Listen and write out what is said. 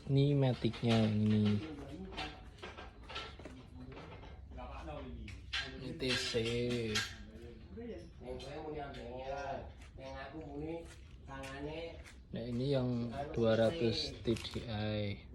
Ini maticnya yang ini. Ini TC. Nah ini yang 200 TDI.